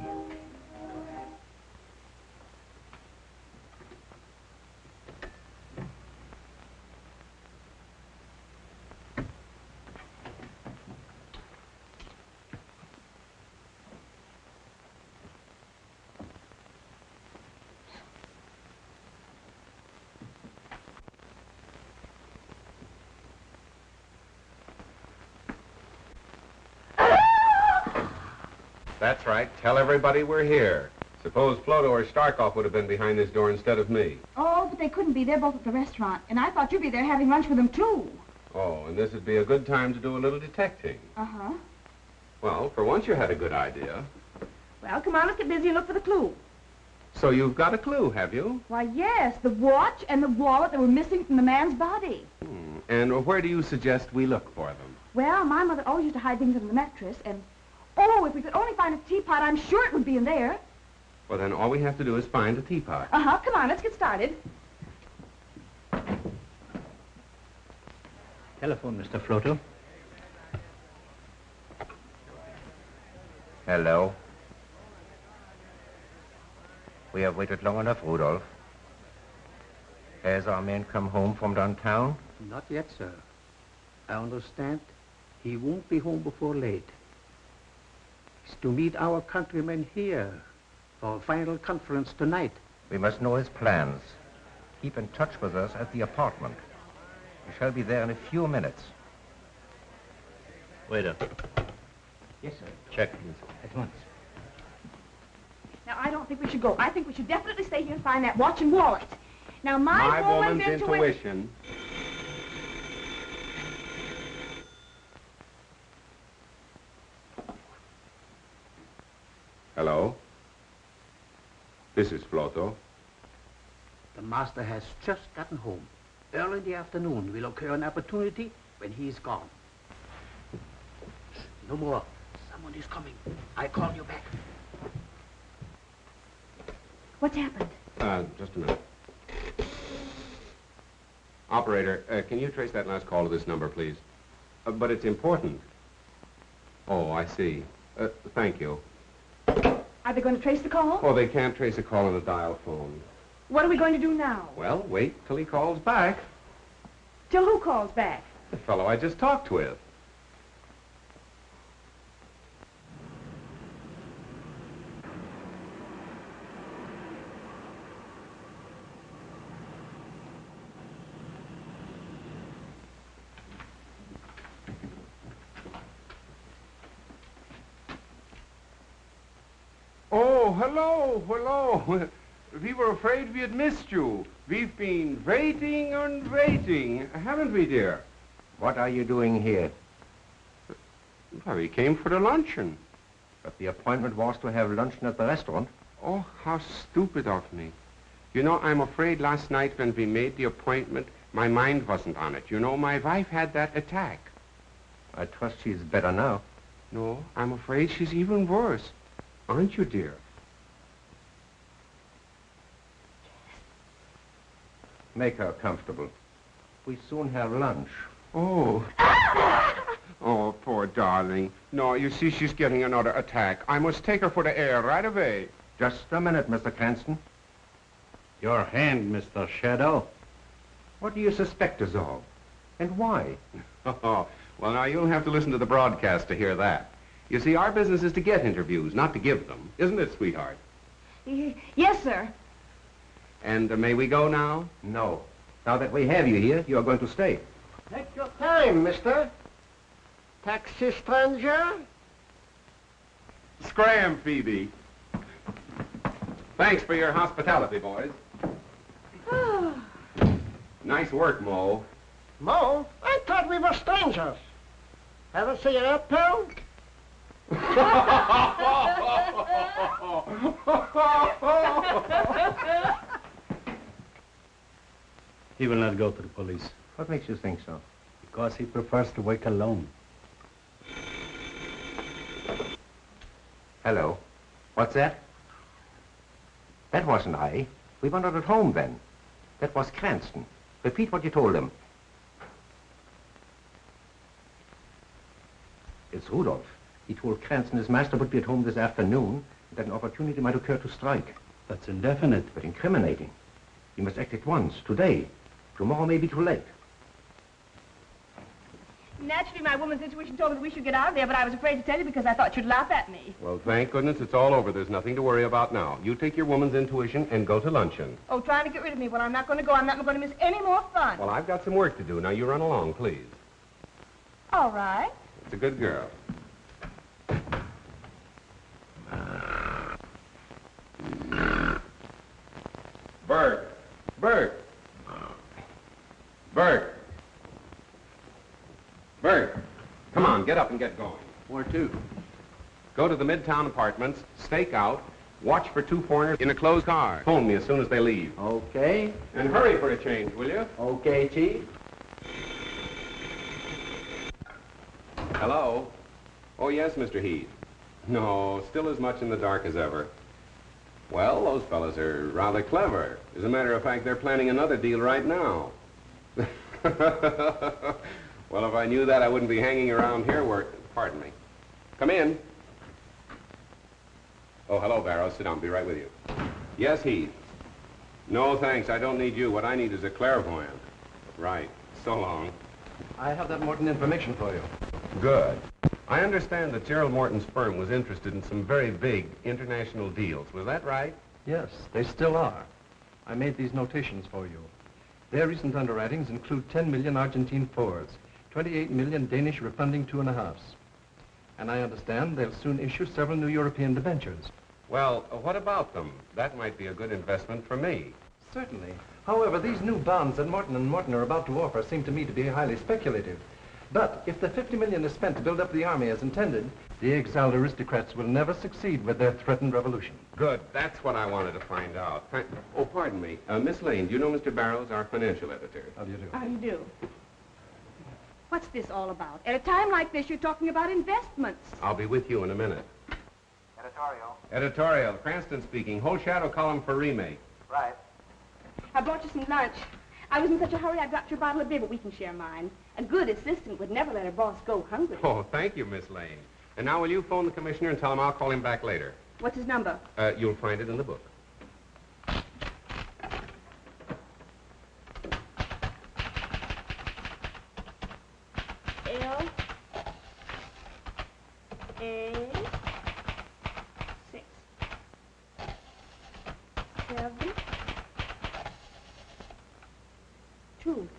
That's right. Tell everybody we're here. Suppose Floto or Starkov would have been behind this door instead of me. Oh, but they couldn't be. They're both at the restaurant. And I thought you'd be there having lunch with them, too. Oh, and this would be a good time to do a little detecting. Uh-huh. Well, for once you had a good idea. Well, come on, let's get busy and look for the clue. So you've got a clue, have you? Why, yes, the watch and the wallet that were missing from the man's body. And where do you suggest we look for them? Well, my mother always used to hide things under the mattress, and... Oh, if we could only find a teapot, I'm sure it would be in there. Well, then all we have to do is find a teapot. Uh-huh, come on, let's get started. Telephone, Mr. Floto. Hello. We have waited long enough, Rudolph. Has our man come home from downtown? Not yet, sir. I understand he won't be home before late. He's to meet our countrymen here for a final conference tonight. We must know his plans. Keep in touch with us at the apartment. We shall be there in a few minutes. Waiter. Yes, sir. Check, please. At once. Now, I don't think we should go. I think we should definitely stay here and find that watch and wallet. Now, my woman's intuition. Hello? This is Floto. The master has just gotten home. Early in the afternoon will occur an opportunity when he is gone. No more. Someone is coming. I call you back. What's happened? Just a minute. Operator, can you trace that last call to this number, please? But it's important. Oh, I see. Thank you. Are they going to trace the call? Oh, they can't trace a call on a dial phone. What are we going to do now? Well, wait till he calls back. Till who calls back? The fellow I just talked with. Oh, hello. We were afraid we had missed you. We've been waiting and waiting, haven't we, dear? What are you doing here? Well, we came for the luncheon. But the appointment was to have luncheon at the restaurant. Oh, how stupid of me. You know, I'm afraid last night when we made the appointment, my mind wasn't on it. You know, my wife had that attack. I trust she's better now. No, I'm afraid she's even worse. Aren't you, dear? Make her comfortable. We soon have lunch. Oh. Oh, poor darling. No, you see, she's getting another attack. I must take her for the air right away. Just a minute, Mr. Cranston. Your hand, Mr. Shadow. What do you suspect us of? And why? Oh, well, now, you'll have to listen to the broadcast to hear that. You see, our business is to get interviews, not to give them. Isn't it, sweetheart? Yes, sir. And may we go now? No. Now that we have you here, you are going to stay. Take your time, mister. Taxi stranger? Scram, Phoebe. Thanks for your hospitality, boys. Nice work, Mo. Mo? I thought we were strangers. Have a cigarette, pal? He will not go to the police. What makes you think so? Because he prefers to work alone. Hello. What's that? That wasn't I. We were not at home then. That was Cranston. Repeat what you told him. It's Rudolph. He told Cranston his master would be at home this afternoon, and that an opportunity might occur to strike. That's indefinite. But incriminating. He must act at once, today. Tomorrow may be too late. Naturally, my woman's intuition told me that we should get out of there, but I was afraid to tell you because I thought you'd laugh at me. Well, thank goodness it's all over. There's nothing to worry about now. You take your woman's intuition and go to luncheon. Oh, trying to get rid of me. Well, I'm not going to go. I'm not going to miss any more fun. Well, I've got some work to do. Now, you run along, please. All right. It's a good girl. Bert! Bert! Bert! Bert! Come on, get up and get going. Where to? Go to the Midtown Apartments, stake out, watch for two foreigners in a closed car. Phone me as soon as they leave. Okay. And hurry for a change, will you? Okay, Chief. Hello? Oh, yes, Mr. Heath. No, still as much in the dark as ever. Well, those fellas are rather clever. As a matter of fact, they're planning another deal right now. Well, if I knew that, I wouldn't be hanging around here Pardon me. Come in. Oh, hello, Barrow. Sit down. Be right with you. Yes, Heath. No, thanks. I don't need you. What I need is a clairvoyant. Right. So long. I have that Morton information for you. Good. I understand that Gerald Morton's firm was interested in some very big international deals. Was that right? Yes, they still are. I made these notations for you. Their recent underwritings include 10 million Argentine Fords, 28 million Danish refunding 2.5s. And I understand they'll soon issue several new European debentures. Well, what about them? That might be a good investment for me. Certainly. However, these new bonds that Morton & Morton are about to offer seem to me to be highly speculative. But if the 50 million is spent to build up the army as intended, the exiled aristocrats will never succeed with their threatened revolution. Good. That's what I wanted to find out. Oh, pardon me. Miss Lane, do you know Mr. Barrows, our financial editor? How do you do? How do you do? What's this all about? At a time like this, you're talking about investments. I'll be with you in a minute. Editorial. Editorial. Cranston speaking. Whole shadow column for remake. Right. I brought you some lunch. I was in such a hurry, I dropped your bottle of beer, but we can share mine. A good assistant would never let her boss go hungry. Oh, thank you, Miss Lane. And now will you phone the commissioner and tell him I'll call him back later? What's his number? You'll find it in the book. L-A-6 7 2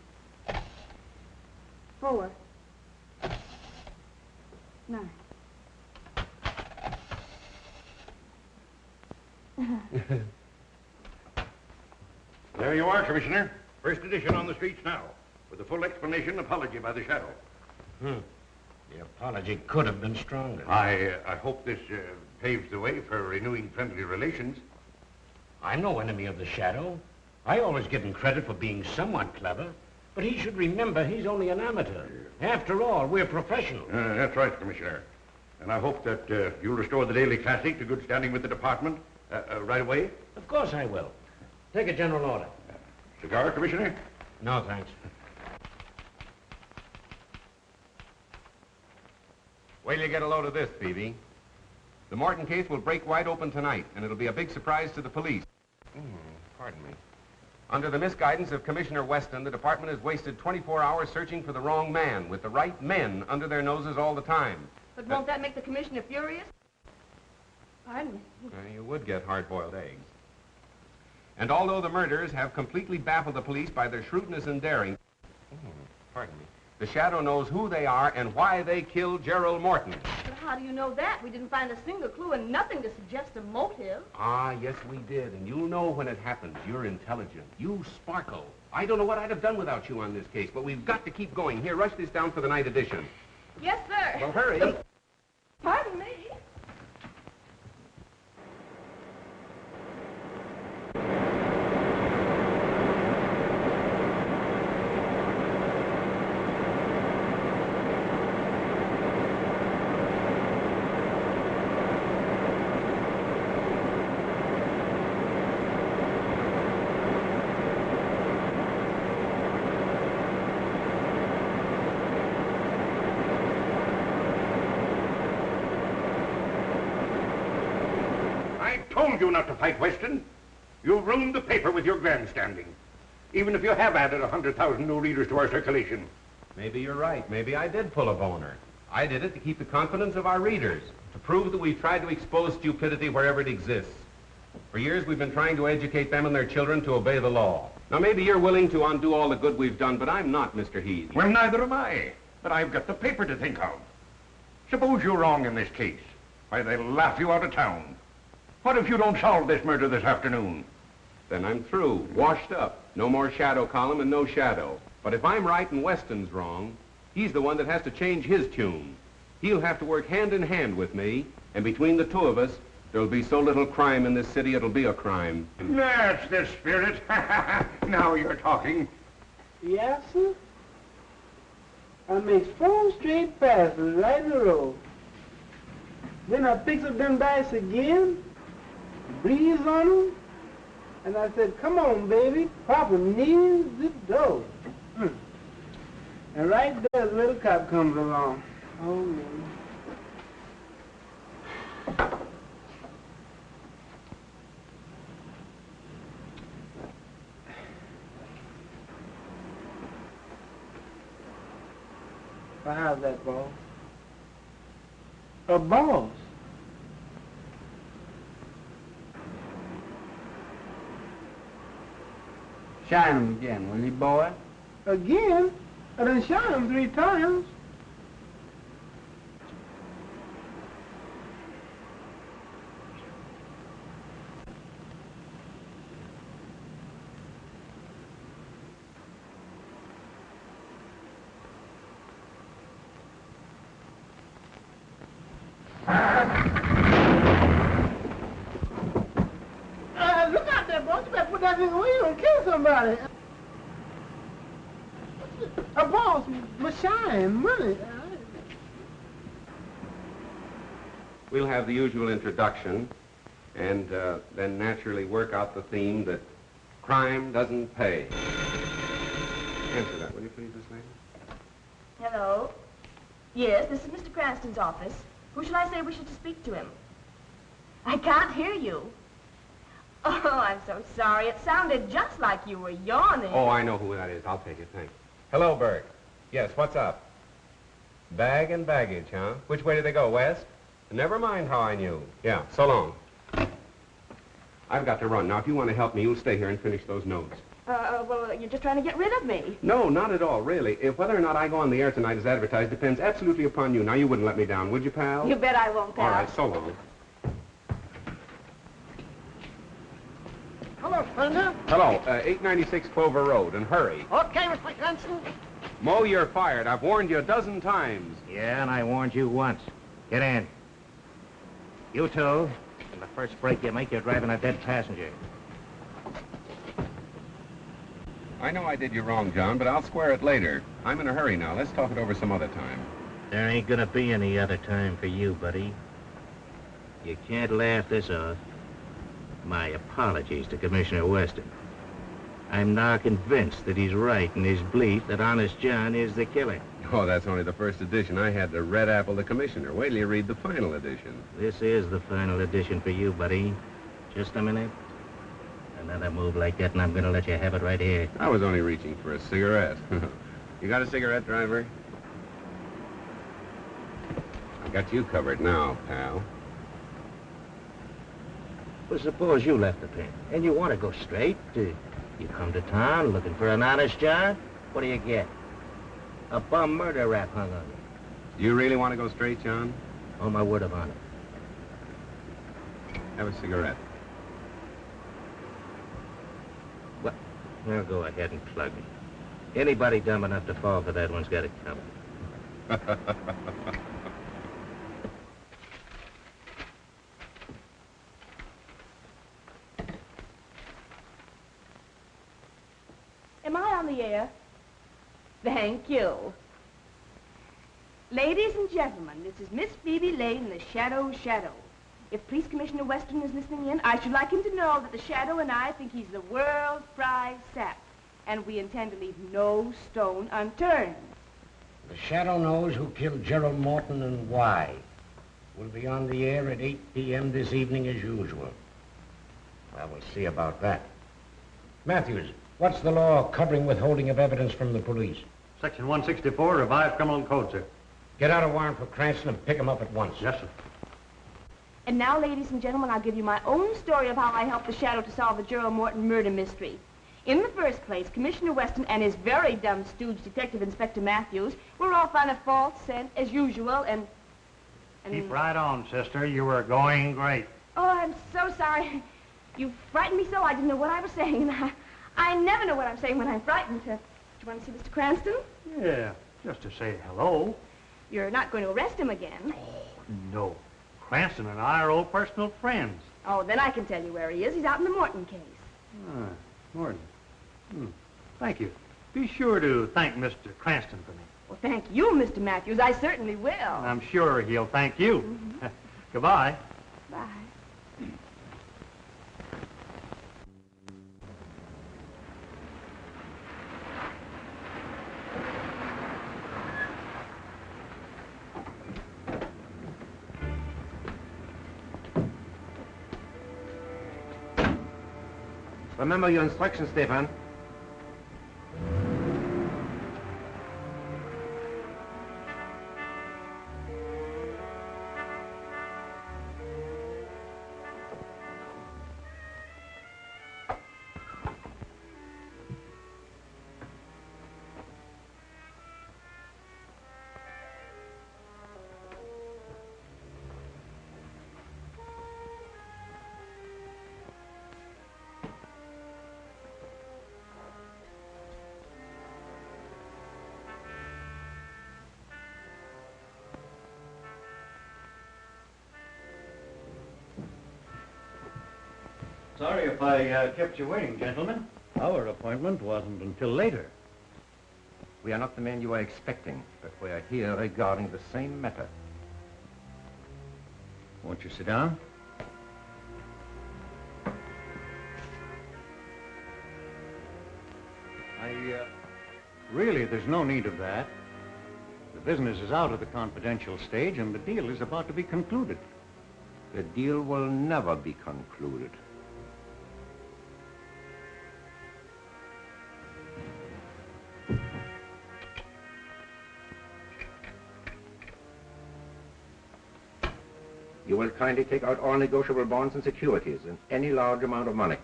4 9 There you are, Commissioner. First edition on the streets now, with a full explanation apology by the Shadow. The apology could have been stronger. I hope this paves the way for renewing friendly relations. I'm no enemy of the Shadow. I always give him credit for being somewhat clever, but he should remember he's only an amateur. After all, we're professionals. That's right, Commissioner. And I hope that you'll restore the Daily Classic to good standing with the department right away. Of course I will. Take a general order. Cigar, Commissioner? No, thanks. Wait till you get a load of this, Phoebe. The Morton case will break wide open tonight, and it'll be a big surprise to the police. Pardon me. Under the misguidance of Commissioner Weston, the department has wasted 24 hours searching for the wrong man, with the right men under their noses all the time. But won't that make the commissioner furious? Pardon me. You would get hard-boiled eggs. And although the murderers have completely baffled the police by their shrewdness and daring, pardon me, the Shadow knows who they are and why they killed Gerald Morton. But how do you know that? We didn't find a single clue and nothing to suggest a motive. Ah, yes, we did. And you'll know when it happens. You're intelligent. You sparkle. I don't know what I'd have done without you on this case, but we've got to keep going. Here, rush this down for the night edition. Yes, sir. Well, hurry. Pardon me. Told you not to fight Weston. You've ruined the paper with your grandstanding. Even if you have added 100,000 new readers to our circulation. Maybe you're right. Maybe I did pull a boner. I did it to keep the confidence of our readers, to prove that we've tried to expose stupidity wherever it exists. For years, we've been trying to educate them and their children to obey the law. Now, maybe you're willing to undo all the good we've done, but I'm not, Mr. Heath. Well, neither am I. But I've got the paper to think of. Suppose you're wrong in this case. Why, they'll laugh you out of town. What if you don't solve this murder this afternoon? Then I'm through, washed up. No more shadow column and no shadow. But if I'm right and Weston's wrong, he's the one that has to change his tune. He'll have to work hand in hand with me, and between the two of us, there'll be so little crime in this city, it'll be a crime. That's the spirit. Now you're talking. Yes, sir. I makes 4 straight passes right in a row. Then I picks up them dice again, breathes on them, and I said, come on, baby, Papa needs the dough. And right there, the little cop comes along. Oh, man. Well, how's that, boss? A boss? Shine him again, will you, boy? Again? I done shot him 3 times. there, boss. You better put that thing away. You're going to kill somebody. Boss, my shine, money. We'll have the usual introduction, and then naturally work out the theme that crime doesn't pay. Answer that, will you please, Miss Lane? Hello. Yes, this is Mr. Cranston's office. Who shall I say wishes to speak to him? I can't hear you. Oh, I'm so sorry. It sounded just like you were yawning. Oh, I know who that is. I'll take it, thanks. Hello, Burke. Yes, what's up? Bag and baggage, huh? Which way did they go, west? Never mind how I knew. Yeah, so long. I've got to run. Now, if you want to help me, you'll stay here and finish those notes. Well, you're just trying to get rid of me. No, not at all, really. If whether or not I go on the air tonight as advertised depends absolutely upon you. Now, you wouldn't let me down, would you, pal? You bet I won't, pal. All right, so long. Hello, Thunder. Hello, 896 Clover Road, and hurry. Okay, Mr. Cranston. Mo, you're fired. I've warned you a dozen times. Yeah, and I warned you once. Get in. You two, in the first break you make, you're driving a dead passenger. I know I did you wrong, John, but I'll square it later. I'm in a hurry now. Let's talk it over some other time. There ain't gonna be any other time for you, buddy. You can't laugh this off. My apologies to Commissioner Weston. I'm now convinced that he's right in his belief that Honest John is the killer. Oh, that's only the first edition. I had to red apple the commissioner. Wait till you read the final edition. This is the final edition for you, buddy. Just a minute. Another move like that, and I'm gonna let you have it right here. I was only reaching for a cigarette. You got a cigarette, driver? I got you covered now, pal. Well, suppose you left the pen, and you want to go straight. You come to town looking for an honest job. What do you get? A bum murder rap hung on you. You really want to go straight, John? On my word of honor. Have a cigarette. Well, now go ahead and plug me. Anybody dumb enough to fall for that one's got it covered. Am I on the air? Thank you. Ladies and gentlemen, this is Miss Phoebe Lane, the Shadow. If Police Commissioner Weston is listening in, I should like him to know that the Shadow and I think he's the world prize sap, and we intend to leave no stone unturned. The Shadow knows who killed Gerald Morton and why. We'll be on the air at 8 p.m. this evening as usual. Well, we'll see about that. Matthews, what's the law covering withholding of evidence from the police? Section 164, Revised Criminal Code, sir. Get out a warrant for Cranston and pick him up at once. Yes, sir. And now, ladies and gentlemen, I'll give you my own story of how I helped the Shadow to solve the Gerald Morton murder mystery. In the first place, Commissioner Weston and his very dumb stooge, Detective Inspector Matthews, were off on a false scent, as usual, and... Keep right on, sister. You were going great. Oh, I'm so sorry. You frightened me so I didn't know what I was saying, and I never know what I'm saying when I'm frightened. Do you want to see Mr. Cranston? Yeah, just to say hello. You're not going to arrest him again. Oh, no. Cranston and I are old personal friends. Oh, then I can tell you where he is. He's out in the Morton case. Ah, Morton. Thank you. Be sure to thank Mr. Cranston for me. Well, thank you, Mr. Matthews. I certainly will. I'm sure he'll thank you. Mm-hmm. Goodbye. Bye. Remember your instructions, Stefan. Sorry if I kept you waiting, gentlemen. Our appointment wasn't until later. We are not the men you are expecting, but we are here regarding the same matter. Won't you sit down? Really, there's no need of that. The business is out of the confidential stage, and the deal is about to be concluded. The deal will never be concluded. You will kindly take out all negotiable bonds and securities and any large amount of money.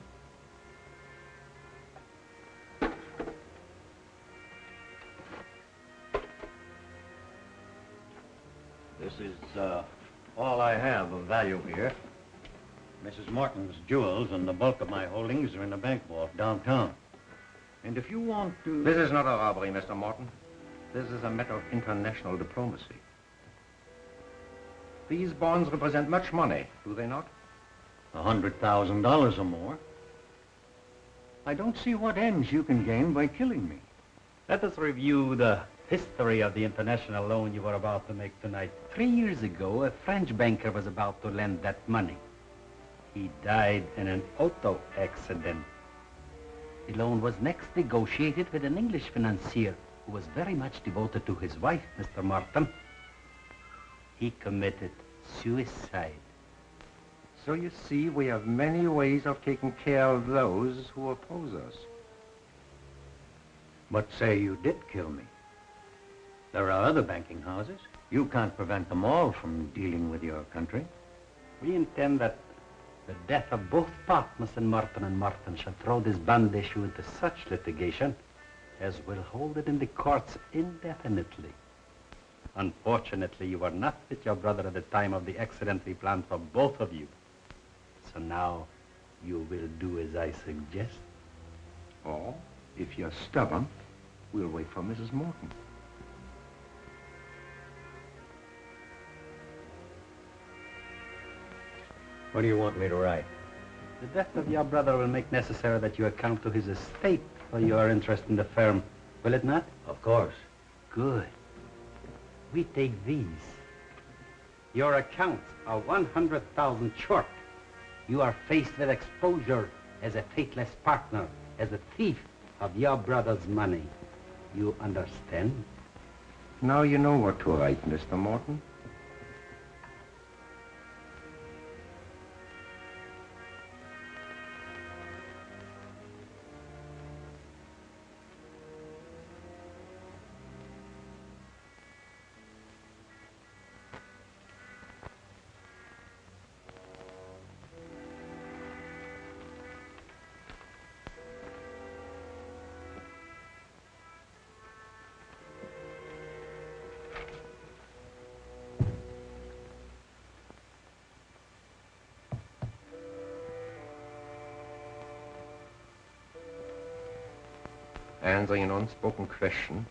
This is all I have of value here. Mrs. Morton's jewels and the bulk of my holdings are in the bank vault downtown. And if you want to... This is not a robbery, Mr. Morton. This is a matter of international diplomacy. These bonds represent much money, do they not? $100,000 or more. I don't see what ends you can gain by killing me. Let us review the history of the international loan you were about to make tonight. 3 years ago, a French banker was about to lend that money. He died in an auto accident. The loan was next negotiated with an English financier who was very much devoted to his wife, Mr. Morton. He committed suicide. So you see, we have many ways of taking care of those who oppose us. But say you did kill me. There are other banking houses. You can't prevent them all from dealing with your country. We intend that the death of both partners in Morton & Morton shall throw this bond issue into such litigation as will hold it in the courts indefinitely. Unfortunately, you were not with your brother at the time of the accident we planned for both of you. So now, you will do as I suggest. Or, if you're stubborn, we'll wait for Mrs. Morton. What do you want me to write? The death of your brother will make necessary that you account to his estate for your interest in the firm, will it not? Of course. Good. We take these. Your accounts are 100,000 short. You are faced with exposure as a faithless partner, as a thief of your brother's money. You understand? Now you know what to write, Mr. Morton. Answering an unspoken question,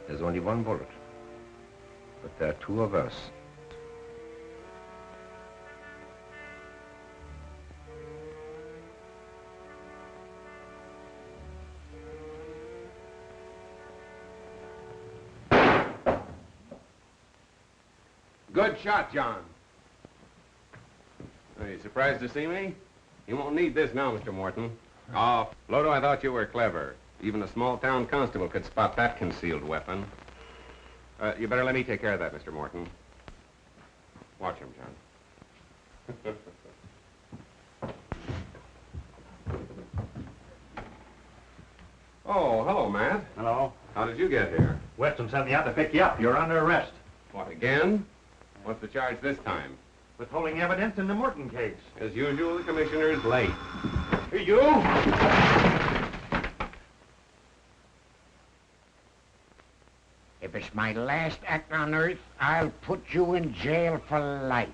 there's only one bullet. But there are two of us. Good shot, John. Are you surprised to see me? You won't need this now, Mr. Morton. Oh, Lodo, I thought you were clever. Even a small-town constable could spot that concealed weapon. You better let me take care of that, Mr. Morton. Watch him, John. Oh, hello, Matt. Hello. How did you get here? Weston sent me out to pick you up. You're under arrest. What, again? What's the charge this time? Withholding evidence in the Morton case. As usual, the commissioner's late. Hey, you! If it's my last act on Earth, I'll put you in jail for life.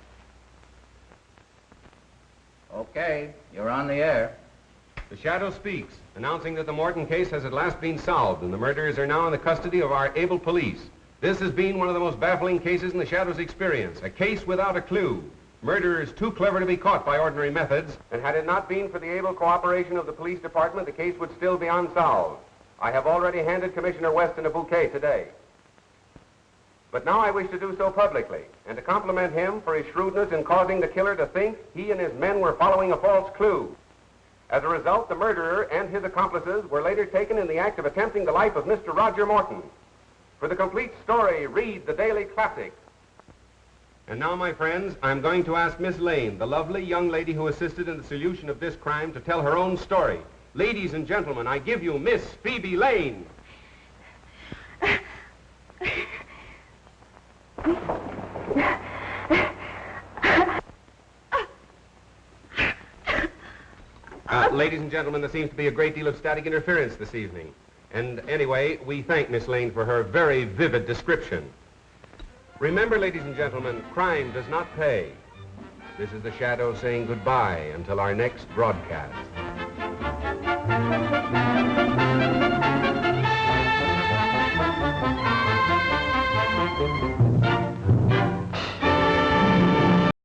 Okay, you're on the air. The Shadow speaks, announcing that the Morton case has at last been solved and the murderers are now in the custody of our able police. This has been one of the most baffling cases in the Shadow's experience, a case without a clue. Murder is too clever to be caught by ordinary methods, and had it not been for the able cooperation of the police department, the case would still be unsolved. I have already handed Commissioner Weston a bouquet today. But now I wish to do so publicly, and to compliment him for his shrewdness in causing the killer to think he and his men were following a false clue. As a result, the murderer and his accomplices were later taken in the act of attempting the life of Mr. Roger Morton. For the complete story, read the Daily Classic. And now, my friends, I'm going to ask Miss Lane, the lovely young lady who assisted in the solution of this crime, to tell her own story. Ladies and gentlemen, I give you Miss Phoebe Lane. Ladies and gentlemen, there seems to be a great deal of static interference this evening. And anyway, we thank Miss Lane for her very vivid description. Remember, ladies and gentlemen, crime does not pay. This is the Shadow saying goodbye until our next broadcast.